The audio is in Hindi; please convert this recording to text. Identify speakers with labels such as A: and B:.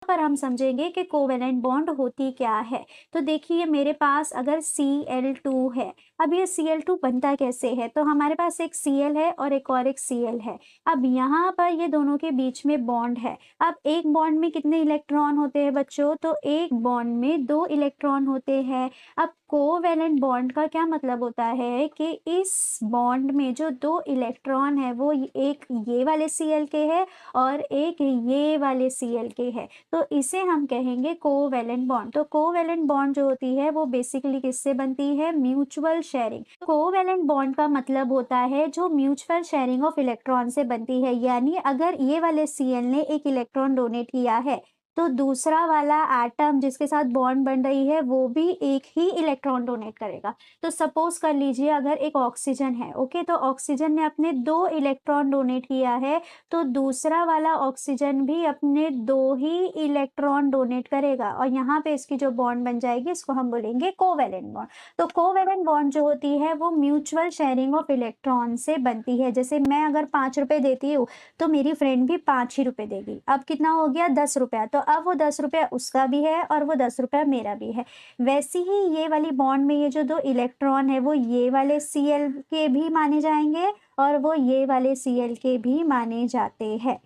A: पर हम समझेंगे कि कोवेलेंट बॉन्ड होती क्या है। तो देखिए मेरे पास अगर Cl2 है, अब ये Cl2 बनता कैसे है, तो हमारे पास एक Cl है और एक और एक Cl है। अब यहाँ पर ये दोनों के बीच में बॉन्ड है। अब एक बॉन्ड में कितने इलेक्ट्रॉन होते हैं बच्चों, तो एक बॉन्ड में 2 इलेक्ट्रॉन होते हैं। अब कोवेलेंट बॉन्ड का क्या मतलब होता है कि इस बॉन्ड में जो 2 इलेक्ट्रॉन है वो एक ये वाले Cl के है और एक ये वाले Cl के है, तो इसे हम कहेंगे कोवेलेंट बॉन्ड। तो कोवेलेंट बॉन्ड जो होती है वो बेसिकली किससे बनती है, म्यूचुअल शेयरिंग। कोवेलेंट बॉन्ड का मतलब होता है जो म्यूचुअल शेयरिंग ऑफ इलेक्ट्रॉन से बनती है, यानी अगर ये वाले Cl ने एक इलेक्ट्रॉन डोनेट किया है तो दूसरा वाला एटम जिसके साथ बॉन्ड बन रही है वो भी एक ही इलेक्ट्रॉन डोनेट करेगा। तो सपोज कर लीजिए अगर एक ऑक्सीजन है, ओके, तो ऑक्सीजन ने अपने 2 इलेक्ट्रॉन डोनेट किया है, तो दूसरा वाला ऑक्सीजन भी अपने 2 ही इलेक्ट्रॉन डोनेट करेगा और यहाँ पे इसकी जो बॉन्ड बन जाएगी इसको हम बोलेंगे कोवेलेंट बॉन्ड। तो कोवेलेंट बॉन्ड जो होती है वो म्यूचुअल शेयरिंग ऑफ इलेक्ट्रॉन से बनती है। जैसे मैं अगर 5 रुपए देती हूँ तो मेरी फ्रेंड भी 5 ही रुपए देगी। अब कितना हो गया, 10 रुपया, तो अब वो 10 रुपया उसका भी है और वो 10 रुपया मेरा भी है। वैसे ही ये वाली बॉन्ड में ये जो 2 इलेक्ट्रॉन है वो ये वाले Cl के भी माने जाएंगे और वो ये वाले Cl के भी माने जाते हैं।